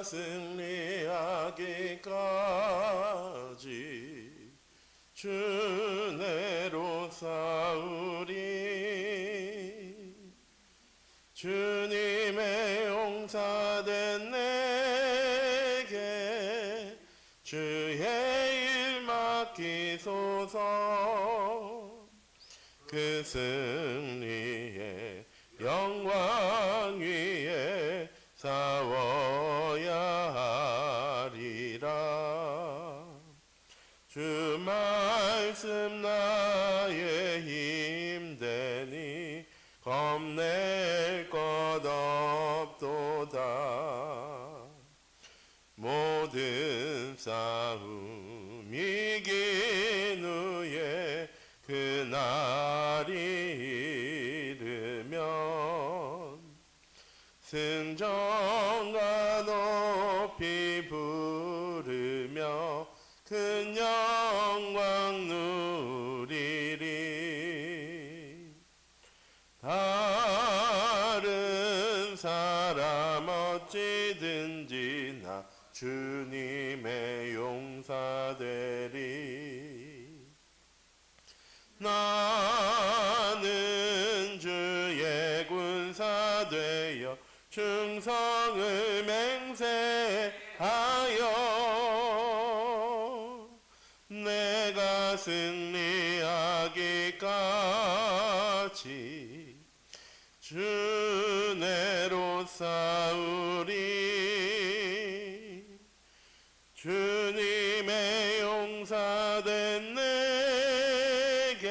승리하기까지 주내로 싸우리. 주님의 용사된 내게 주의 일 맡기소서. 그 승리의 영광 위에 싸워야 하리라. 주 말씀 나의 힘되니 겁낼 것 없도다. 모든 싸움 이긴 후에 그날이 이르면 승전과 높이 부르며 큰 영광 누리리. 다른 사람 어찌든지 나 주님의 용사 되리. 나는 주의 군사 되어 충성을 맹세하여 내가 승리하기까지 주내로 싸우리. 주님의 용사된 내게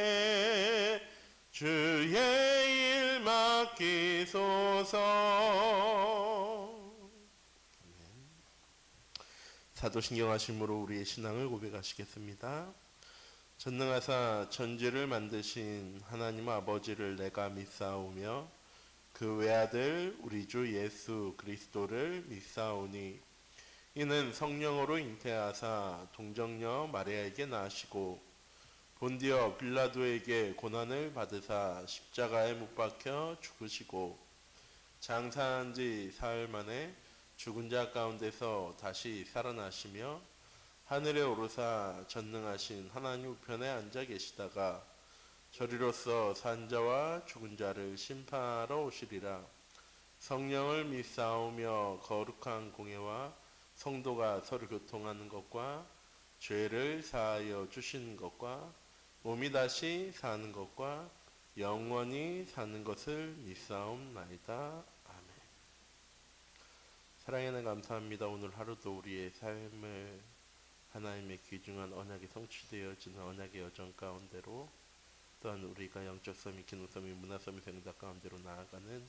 주의 일 맡기소서. 사도신경 하심으로 우리의 신앙을 고백하시겠습니다. 전능하사 천지를 만드신 하나님 아버지를 내가 믿사오며 그 외아들 우리 주 예수 그리스도를 믿사오니 이는 성령으로 잉태하사 동정녀 마리아에게 나시고 본디어 빌라도에게 고난을 받으사 십자가에 못 박혀 죽으시고 장사한 지 사흘 만에 죽은 자 가운데서 다시 살아나시며 하늘에 오르사 전능하신 하나님 우편에 앉아 계시다가 저리로서 산자와 죽은 자를 심판하러 오시리라. 성령을 믿사오며 거룩한 공예와 성도가 서로 교통하는 것과 죄를 사하여 주시는 것과 몸이 다시 사는 것과 영원히 사는 것을 믿사옵나이다. 아멘. 사랑에는 감사합니다. 오늘 하루도 우리의 삶을 하나님의 귀중한 언약이 성취되어지는 언약의 여정 가운데로 또한 우리가 영적 섬이, 기능섬이, 문화섬이 생각 가운데로 나아가는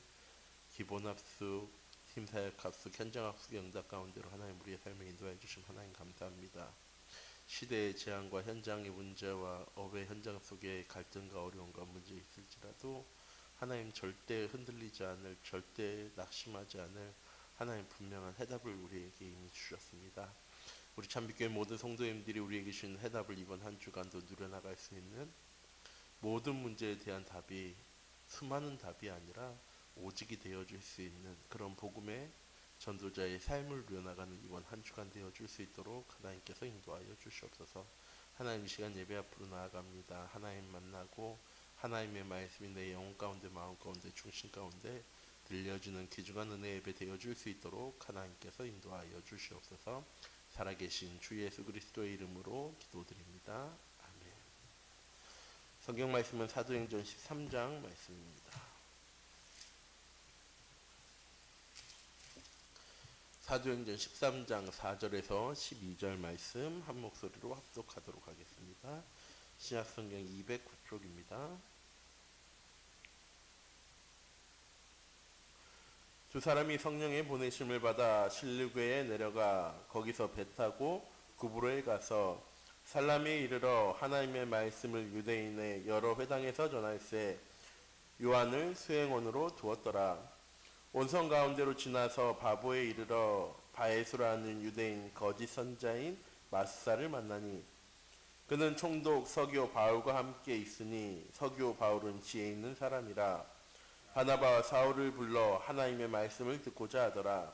기본합숙, 팀사역합숙, 현장합숙 영작 가운데로 하나님 우리의 삶을 인도해 주신 하나님 감사합니다. 시대의 재앙과 현장의 문제와 업의 현장 속에 갈등과 어려움과 문제 있을지라도 하나님 절대 흔들리지 않을, 절대 낙심하지 않을 하나님 분명한 해답을 우리에게 이미 주셨습니다. 우리 참빛교회 모든 성도님들이 우리에게 주신 해답을 이번 한 주간도 누려나갈 수 있는 모든 문제에 대한 답이 수많은 답이 아니라 오직이 되어줄 수 있는 그런 복음의 전도자의 삶을 누려나가는 이번 한 주간 되어줄 수 있도록 하나님께서 인도하여 주시옵소서. 하나님 이 시간 예배 앞으로 나아갑니다. 하나님 만나고 하나님의 말씀이 내 영혼 가운데, 마음 가운데, 중심 가운데 들려주는 귀중한 은혜 예배 되어줄 수 있도록 하나님께서 인도하여 주시옵소서. 살아계신 주 예수 그리스도의 이름으로 기도드립니다. 아멘. 성경 말씀은 사도행전 13장 말씀입니다. 사도행전 13장 4절에서 12절 말씀 한 목소리로 합독하도록 하겠습니다. 신약성경 209쪽입니다. 두 사람이 성령의 보내심을 받아 실루교에 내려가 거기서 배 타고 구브로에 가서 살람에 이르러 하나님의 말씀을 유대인의 여러 회당에서 전할세 요한을 수행원으로 두었더라. 온성 가운데로 지나서 바보에 이르러 바에수라는 유대인 거짓 선자인 마스사를 만나니 그는 총독 서기오 바울과 함께 있으니 서기오 바울은 지혜 있는 사람이라. 바나바와 사울을 불러 하나님의 말씀을 듣고자 하더라.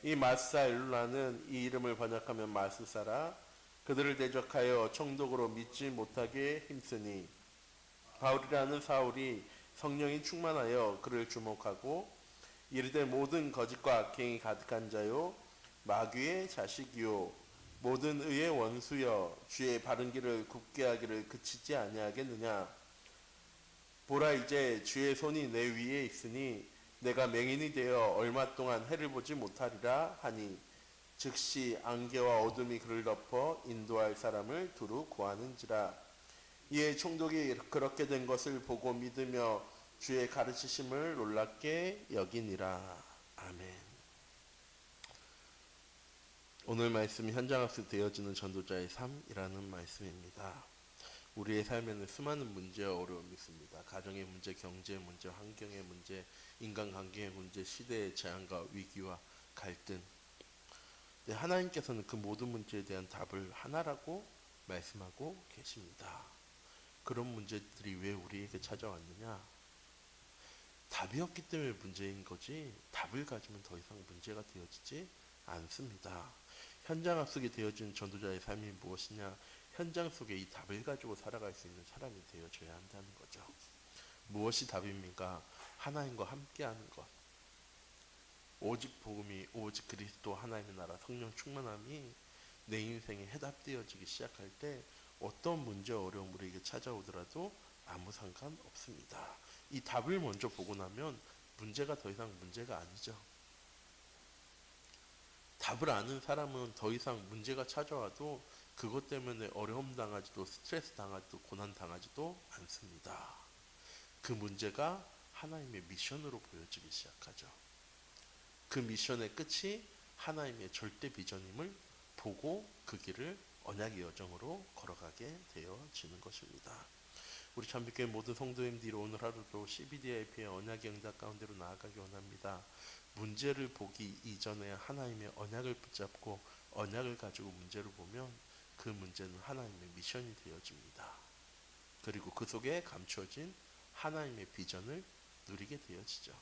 이 마스사 엘룰라는 이 이름을 번역하면 마스사라. 그들을 대적하여 총독으로 믿지 못하게 힘쓰니 바울이라는 사울이 성령이 충만하여 그를 주목하고 이르되 모든 거짓과 악행이 가득한 자요 마귀의 자식이요 모든 의의 원수여 주의 바른 길을 굽게 하기를 그치지 아니하겠느냐. 보라 이제 주의 손이 내 위에 있으니 내가 맹인이 되어 얼마 동안 해를 보지 못하리라 하니 즉시 안개와 어둠이 그를 덮어 인도할 사람을 두루 구하는지라. 이에 총독이 그렇게 된 것을 보고 믿으며 주의 가르치심을 놀랍게 여기니라. 아멘. 오늘 말씀이 현장학습 되어지는 전도자의 삶이라는 말씀입니다. 우리의 삶에는 수많은 문제와 어려움이 있습니다. 가정의 문제, 경제의 문제, 환경의 문제, 인간관계의 문제, 시대의 재앙과 위기와 갈등. 하나님께서는 그 모든 문제에 대한 답을 하나라고 말씀하고 계십니다. 그런 문제들이 왜 우리에게 찾아왔느냐? 답이 없기 때문에 문제인 거지 답을 가지면 더 이상 문제가 되어지지 않습니다. 현장 앞속에 되어진 전도자의 삶이 무엇이냐? 현장 속에 이 답을 가지고 살아갈 수 있는 사람이 되어줘야 한다는 거죠. 무엇이 답입니까? 하나님과 함께하는 것. 오직 복음이, 오직 그리스도 하나님의 나라 성령 충만함이 내 인생에 해답되어지기 시작할 때 어떤 문제 어려움 우리에게 찾아오더라도 아무 상관없습니다. 이 답을 먼저 보고 나면 문제가 더 이상 문제가 아니죠. 답을 아는 사람은 더 이상 문제가 찾아와도 그것 때문에 어려움 당하지도 스트레스 당하지도 고난 당하지도 않습니다. 그 문제가 하나님의 미션으로 보여지기 시작하죠. 그 미션의 끝이 하나님의 절대 비전임을 보고 그 길을 언약의 여정으로 걸어가게 되어지는 것입니다. 우리 참빛교회 모든 성도님들이 오늘 하루도 CBDIP의 언약의 응답 가운데로 나아가기 원합니다. 문제를 보기 이전에 하나님의 언약을 붙잡고 언약을 가지고 문제를 보면 그 문제는 하나님의 미션이 되어집니다. 그리고 그 속에 감추어진 하나님의 비전을 누리게 되어지죠.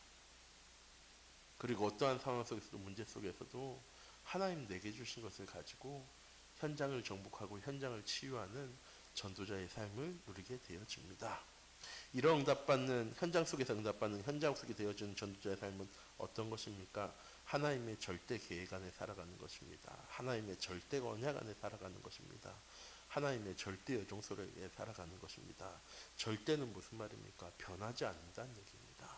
그리고 어떠한 상황 속에서도 문제 속에서도 하나님 내게 주신 것을 가지고 현장을 정복하고 현장을 치유하는 전도자의 삶을 누리게 되어집니다. 이런 응답받는 현장 속에서 응답받는 현장 속에 되어지는 전도자의 삶은 어떤 것입니까? 하나님의 절대 계획 안에 살아가는 것입니다. 하나님의 절대 언약 안에 살아가는 것입니다. 하나님의 절대 여정 속에 살아가는 것입니다. 절대는 무슨 말입니까? 변하지 않는다는 얘기입니다.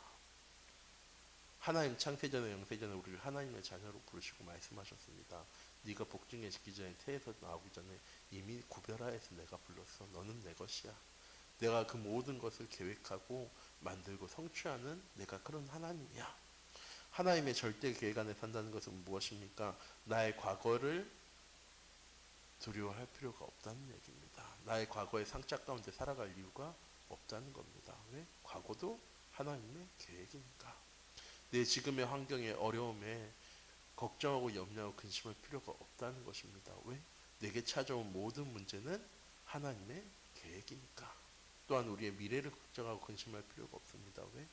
하나님 창세전에 영세전에 우리를 하나님의 자녀로 부르시고 말씀하셨습니다. 네가 복중에 짓기 전에 태에서 나오기 전에 이미 구별하여서 내가 불렀어. 너는 내 것이야. 내가 그 모든 것을 계획하고 만들고 성취하는 내가 그런 하나님이야. 하나님의 절대 계획 안에 산다는 것은 무엇입니까? 나의 과거를 두려워할 필요가 없다는 얘기입니다. 나의 과거의 상처 가운데 살아갈 이유가 없다는 겁니다. 왜? 과거도 하나님의 계획이니까. 내 지금의 환경에 어려움에 걱정하고 염려하고 근심할 필요가 없다는 것입니다. 왜? 내게 찾아온 모든 문제는 하나님의 계획이니까. 또한 우리의 미래를 걱정하고 근심할 필요가 없습니다. 왜?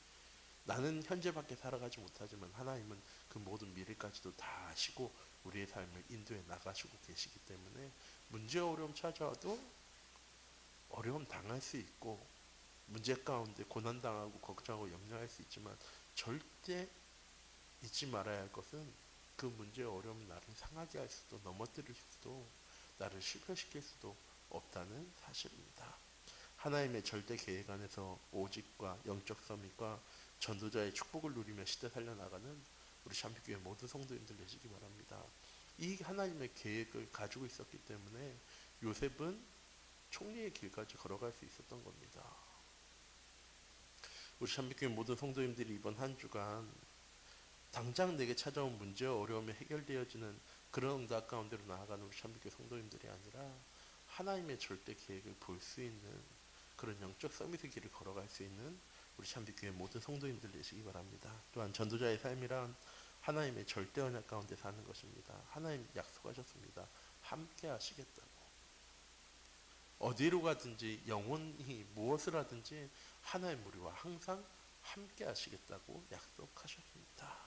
나는 현재밖에 살아가지 못하지만 하나님은 그 모든 미래까지도 다 아시고 우리의 삶을 인도해 나가시고 계시기 때문에 문제 어려움 찾아와도 어려움 당할 수 있고 문제 가운데 고난 당하고 걱정하고 염려할 수 있지만 절대 잊지 말아야 할 것은 그 문제의 어려움이 나를 상하게 할 수도 넘어뜨릴 수도 나를 실패시킬 수도 없다는 사실입니다. 하나님의 절대 계획 안에서 오직과 영적 서밋과 전도자의 축복을 누리며 시대 살려나가는 우리 참빛교회 모든 성도님들 되시기 바랍니다. 이 하나님의 계획을 가지고 있었기 때문에 요셉은 총리의 길까지 걸어갈 수 있었던 겁니다. 우리 참빛교회 모든 성도님들이 이번 한 주간 당장 내게 찾아온 문제와 어려움이 해결되어지는 그런 응답 가운데로 나아가는 우리 참빛교회 성도님들이 아니라 하나님의 절대 계획을 볼 수 있는 그런 영적 서밋의 길을 걸어갈 수 있는 우리 참빛교회 모든 성도님들 되시기 바랍니다. 또한 전도자의 삶이란 하나님의 절대 언약 가운데 사는 것입니다. 하나님 약속하셨습니다. 함께 하시겠다고. 어디로 가든지 영원히 무엇을 하든지 하나님 우리와 항상 함께 하시겠다고 약속하셨습니다.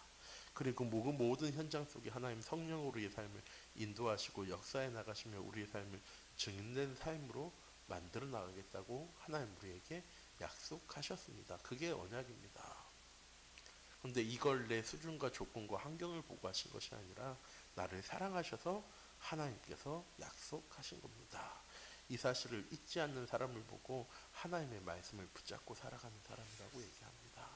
그리고 모든 현장 속에 하나님 성령으로 우리의 삶을 인도하시고 역사해 나가시며 우리의 삶을 증인된 삶으로 만들어 나가겠다고 하나님 우리에게 약속하셨습니다. 그게 언약입니다. 그런데 이걸 내 수준과 조건과 환경을 보고 하신 것이 아니라 나를 사랑하셔서 하나님께서 약속하신 겁니다. 이 사실을 잊지 않는 사람을 보고 하나님의 말씀을 붙잡고 살아가는 사람이라고 얘기합니다.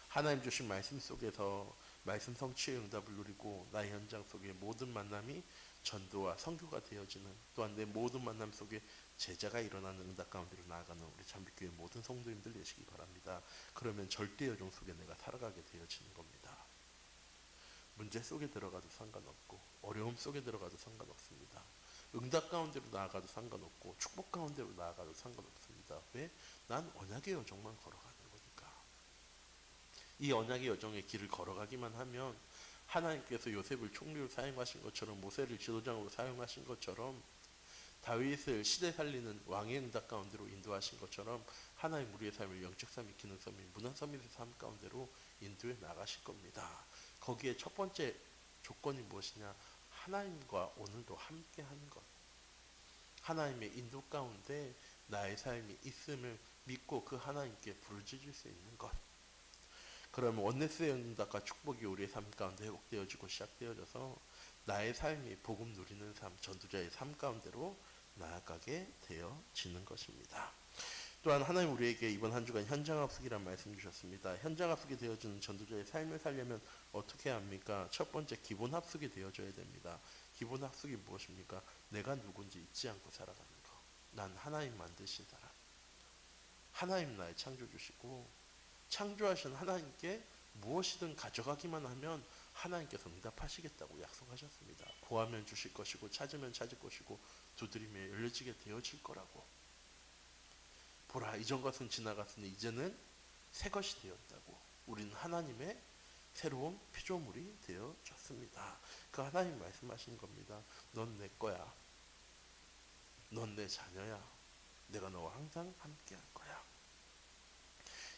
하나님 주신 말씀 속에서 말씀 성취의 응답을 누리고 나의 현장 속의 모든 만남이 전도와 선교가 되어지는, 또한 내 모든 만남 속에 제자가 일어나는 응답 가운데로 나아가는 우리 참빛교회 모든 성도님들 되시기 바랍니다. 그러면 절대 여정 속에 내가 살아가게 되어지는 겁니다. 문제 속에 들어가도 상관없고 어려움 속에 들어가도 상관없습니다. 응답 가운데로 나아가도 상관없고 축복 가운데로 나아가도 상관없습니다. 왜? 난 언약의 여정만 걸어가는 거니까. 이 언약의 여정의 길을 걸어가기만 하면 하나님께서 요셉을 총리로 사용하신 것처럼, 모세를 지도장으로 사용하신 것처럼, 다윗을 시대 살리는 왕의 응답 가운데로 인도하신 것처럼 하나님 우리의 삶을 영적 삶이, 기능 삶이, 문화 삶의 삶 가운데로 인도해 나가실 겁니다. 거기에 첫 번째 조건이 무엇이냐? 하나님과 오늘도 함께 하는 것. 하나님의 인도 가운데 나의 삶이 있음을 믿고 그 하나님께 부르짖을 수 있는 것. 그러면 원네스의 응답과 축복이 우리의 삶 가운데 회복되어지고 시작되어져서 나의 삶이 복음 누리는 삶, 전도자의 삶 가운데로 나아가게 되어지는 것입니다. 또한 하나님 우리에게 이번 한 주간 현장합숙이라는 말씀 주셨습니다. 현장합숙이 되어지는 전도자의 삶을 살려면 어떻게 합니까? 첫 번째, 기본 합숙이 되어져야 됩니다. 기본 합숙이 무엇입니까? 내가 누군지 잊지 않고 살아가는 것. 난 하나님 만드신 사람. 하나님 나의 창조주시고 창조하신 하나님께 무엇이든 가져가기만 하면 하나님께서 응답하시겠다고 약속하셨습니다. 구하면 주실 것이고 찾으면 찾을 것이고 두드리면 열려지게 되어질 거라고. 보라, 이전 것은 지나갔으니 이제는 새 것이 되었다고. 우리는 하나님의 새로운 피조물이 되어졌습니다. 그 하나님 말씀하신 겁니다. 넌 내 거야. 넌 내 자녀야. 내가 너와 항상 함께 할 거야.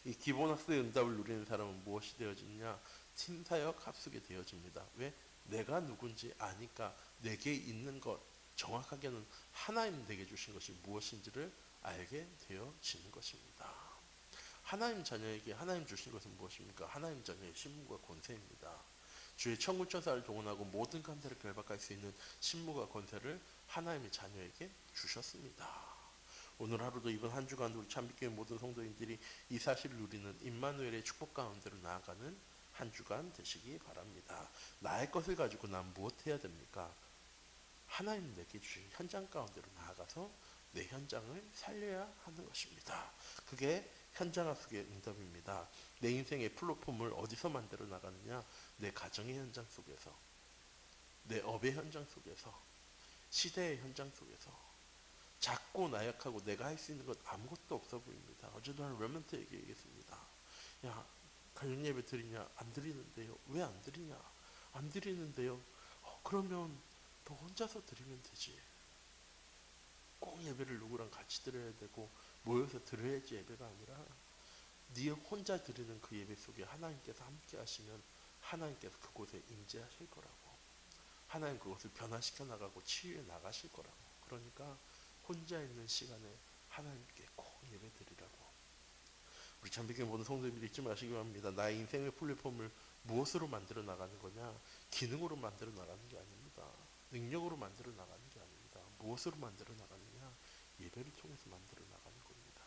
이 기본 학습의 응답을 누리는 사람은 무엇이 되어지느냐? 팀사역 합숙이 되어집니다. 왜? 내가 누군지 아니까 내게 있는 것, 정확하게는 하나님 내게 주신 것이 무엇인지를 알게 되어지는 것입니다. 하나님 자녀에게 하나님 주신 것은 무엇입니까? 하나님 자녀의 신분과 권세입니다. 주의 천군천사를 동원하고 모든 관세를 결박할 수 있는 신분과 권세를 하나님의 자녀에게 주셨습니다. 오늘 하루도 이번 한 주간 우리 참빛교회 모든 성도인들이 이 사실을 누리는 임마누엘의 축복 가운데로 나아가는 한 주간 되시기 바랍니다. 나의 것을 가지고 난 무엇 해야 됩니까? 하나님 내게 주신 현장 가운데로 나아가서 내 현장을 살려야 하는 것입니다. 그게 현장 합숙의 응답입니다. 내 인생의 플랫폼을 어디서 만들어 나가느냐? 내 가정의 현장 속에서, 내 업의 현장 속에서, 시대의 현장 속에서. 작고 나약하고 내가 할 수 있는 것 아무것도 없어 보입니다. 어제도 한 레먼트에게 얘기했습니다. 야, 가정 예배 드리냐? 안 드리는데요. 왜 안 드리냐? 안 드리는데요. 그러면 너 혼자서 드리면 되지. 꼭 예배를 누구랑 같이 드려야 되고 모여서 드려야지 예배가 아니라 네 혼자 드리는 그 예배 속에 하나님께서 함께 하시면 하나님께서 그곳에 임재하실 거라고. 하나님 그것을 변화시켜 나가고 치유해 나가실 거라고. 그러니까 혼자 있는 시간에 하나님께 꼭 예배 드리라고. 우리 참빛교회 모든 성도님들이 잊지 마시기 바랍니다. 나의 인생의 플랫폼을 무엇으로 만들어 나가는 거냐? 기능으로 만들어 나가는 게 아닙니다. 능력으로 만들어 나가는 게 아닙니다. 무엇으로 만들어 나가느냐? 예배를 통해서 만들어 나가는 겁니다.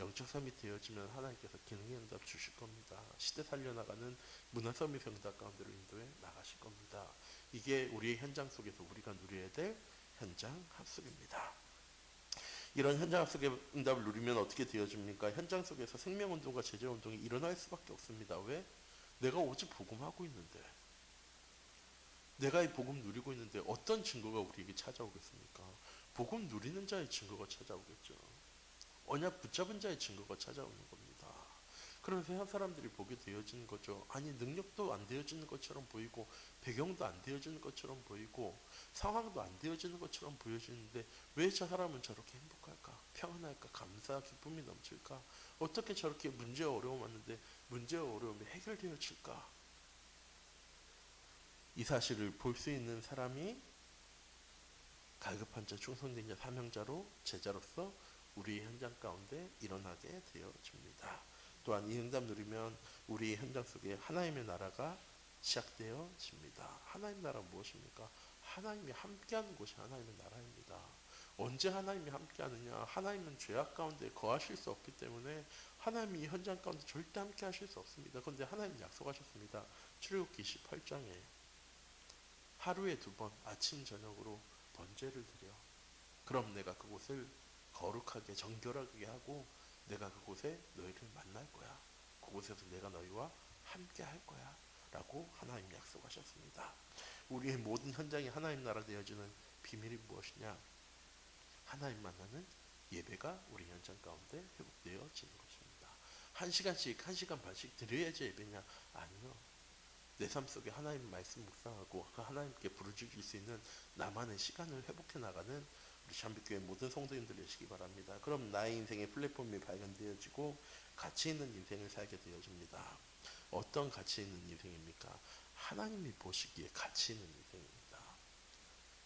영적 삶이 되어지면 하나님께서 기능의 응답 주실 겁니다. 시대 살려나가는 문화 서밋 응답 가운데로 인도해 나가실 겁니다. 이게 우리의 현장 속에서 우리가 누려야 될 현장 합숙입니다. 이런 현장 합숙의 응답을 누리면 어떻게 되어집니까? 현장 속에서 생명운동과 제재운동이 일어날 수밖에 없습니다. 왜? 내가 오직 복음하고 있는데, 내가 이 복음 누리고 있는데 어떤 증거가 우리에게 찾아오겠습니까? 복음 누리는 자의 증거가 찾아오겠죠. 언약 붙잡은 자의 증거가 찾아오는 겁니다. 그러면 세상 사람들이 보게 되어지는 거죠. 아니, 능력도 안 되어지는 것처럼 보이고 배경도 안 되어지는 것처럼 보이고 상황도 안 되어지는 것처럼 보여지는데 왜 저 사람은 저렇게 행복할까? 평안할까? 감사, 기쁨이 넘칠까? 어떻게 저렇게 문제와 어려움 왔는데 문제와 어려움이 해결되어질까? 이 사실을 볼 수 있는 사람이 갈급한 자, 충성된 자, 사명자로 제자로서 우리의 현장 가운데 일어나게 되어집니다. 또한 이 응답 누리면 우리의 현장 속에 하나님의 나라가 시작되어집니다. 하나님 나라 무엇입니까? 하나님이 함께하는 곳이 하나님의 나라입니다. 언제 하나님이 함께하느냐? 하나님은 죄악 가운데 거하실 수 없기 때문에 하나님이 이 현장 가운데 절대 함께하실 수 없습니다. 그런데 하나님 약속하셨습니다. 출애굽기 28장에 하루에 2번 아침 저녁으로 번제를 드려. 그럼 내가 그곳을 거룩하게 정결하게 하고 내가 그곳에 너희를 만날 거야. 그곳에서 내가 너희와 함께 할 거야. 라고 하나님 약속하셨습니다. 우리의 모든 현장이 하나님 나라 되어지는 비밀이 무엇이냐? 하나님 만나는 예배가 우리 현장 가운데 회복되어지는 것입니다. 1시간씩 1시간 반씩 드려야지 예배냐? 아니요. 내 삶 속에 하나님 말씀 묵상하고 그 하나님께 부르짖을 수 있는 나만의 시간을 회복해 나가는 우리 잠빛교회 모든 성도님들 되시기 바랍니다. 그럼 나의 인생의 플랫폼이 발견되어지고 가치 있는 인생을 살게 되어집니다. 어떤 가치 있는 인생입니까? 하나님이 보시기에 가치 있는 인생입니다.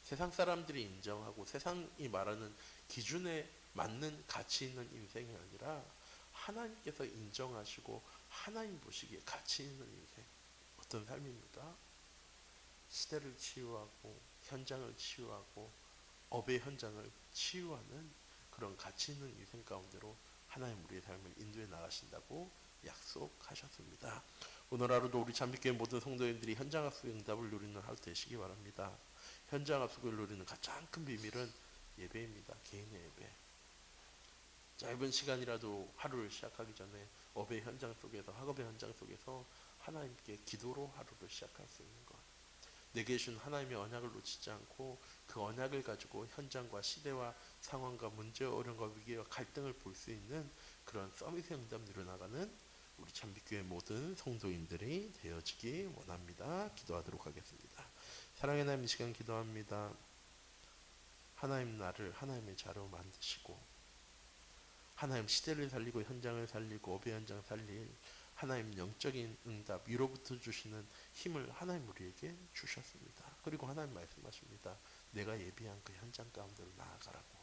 세상 사람들이 인정하고 세상이 말하는 기준에 맞는 가치 있는 인생이 아니라 하나님께서 인정하시고 하나님 보시기에 가치 있는 인생. 어떤 삶입니까? 시대를 치유하고 현장을 치유하고 업의 현장을 치유하는 그런 가치 있는 인생 가운데로 하나님 우리의 삶을 인도해 나가신다고 약속하셨습니다. 오늘 하루도 우리 잠빛교회 모든 성도님들이 현장 학습의 응답을 누리는 하루 되시기 바랍니다. 현장 학습을 누리는 가장 큰 비밀은 예배입니다. 개인의 예배. 짧은 시간이라도 하루를 시작하기 전에 업의 현장 속에서 학업의 현장 속에서 하나님께 기도로 하루를 시작할 수 있는 것. 내게 주신 하나님의 언약을 놓치지 않고 그 언약을 가지고 현장과 시대와 상황과 문제와 어려움과 위기와 갈등을 볼 수 있는 그런 서비스 응답 누려나가는 우리 잠빛교회 모든 성도인들이 되어지기 원합니다. 기도하도록 하겠습니다. 사랑의 하나님, 이 시간 기도합니다. 하나님 나를 하나님의 자로 만드시고 하나님 시대를 살리고 현장을 살리고 업의 현장 살릴 하나님 영적인 응답 위로부터 주시는 힘을 하나님 우리에게 주셨습니다. 그리고 하나님 말씀하십니다. 내가 예비한 그 현장 가운데로 나아가라고.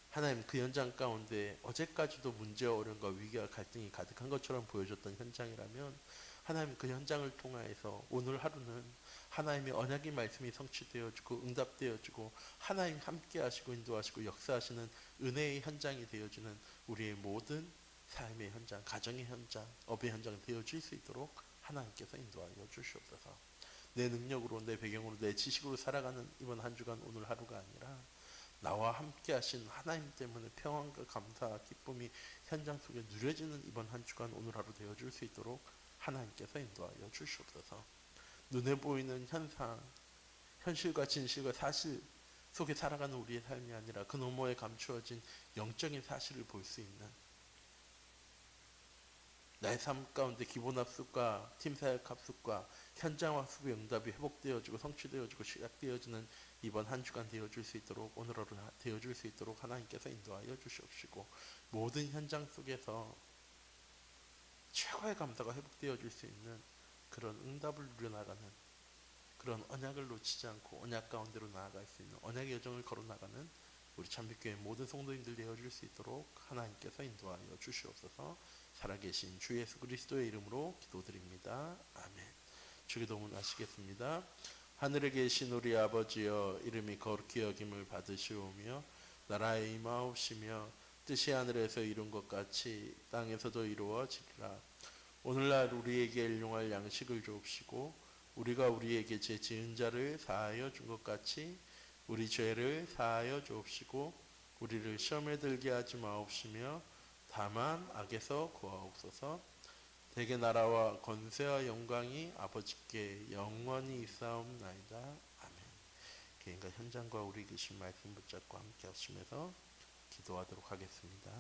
하나님 그 현장 가운데 어제까지도 문제와 어려움과 위기와 갈등이 가득한 것처럼 보여줬던 현장이라면 하나님 그 현장을 통하여서 오늘 하루는 하나님의 언약의 말씀이 성취되어지고 응답되어지고 하나님 함께 하시고 인도하시고 역사하시는 은혜의 현장이 되어지는 우리의 모든 삶의 현장, 가정의 현장, 업의 현장 되어질 수 있도록 하나님께서 인도하여 주시옵소서. 내 능력으로 내 배경으로 내 지식으로 살아가는 이번 한 주간 오늘 하루가 아니라 나와 함께 하신 하나님 때문에 평안과 감사와 기쁨이 현장 속에 누려지는 이번 한 주간 오늘 하루 되어줄 수 있도록 하나님께서 인도하여 주시옵소서. 눈에 보이는 현상, 현실과 진실과 사실 속에 살아가는 우리의 삶이 아니라 그 너머에 감추어진 영적인 사실을 볼 수 있는 나의 삶 가운데 기본 합숙과 팀사역 합숙과 현장 합숙의 응답이 회복되어지고 성취되어지고 시작되어지는 이번 한 주간 되어줄 수 있도록 오늘 하루 되어줄 수 있도록 하나님께서 인도하여 주시옵시고 모든 현장 속에서 최고의 감사가 회복되어질 수 있는 그런 응답을 누려나가는 그런 언약을 놓치지 않고 언약 가운데로 나아갈 수 있는 언약의 여정을 걸어나가는 우리 잠빛교회 모든 성도님들 되어줄 수 있도록 하나님께서 인도하여 주시옵소서. 살아계신 주 예수 그리스도의 이름으로 기도드립니다. 아멘. 주기도문 하시겠습니다. 하늘에 계신 우리 아버지여, 이름이 거룩히 여김을 받으시오며 나라의 임하옵시며 뜻이 하늘에서 이룬 것 같이 땅에서도 이루어지리라. 오늘날 우리에게 일용할 양식을 주옵시고 우리가 우리에게 죄 지은 자를 사하여 준 것 같이 우리 죄를 사하여 주옵시고 우리를 시험에 들게 하지 마옵시며 다만 악에서 구하옵소서. 대개 나라와 권세와 영광이 아버지께 영원히 있사옵나이다. 아멘. 개인과 현장과 우리 계신 말씀 붙잡고 함께 하시면서 기도하도록 하겠습니다.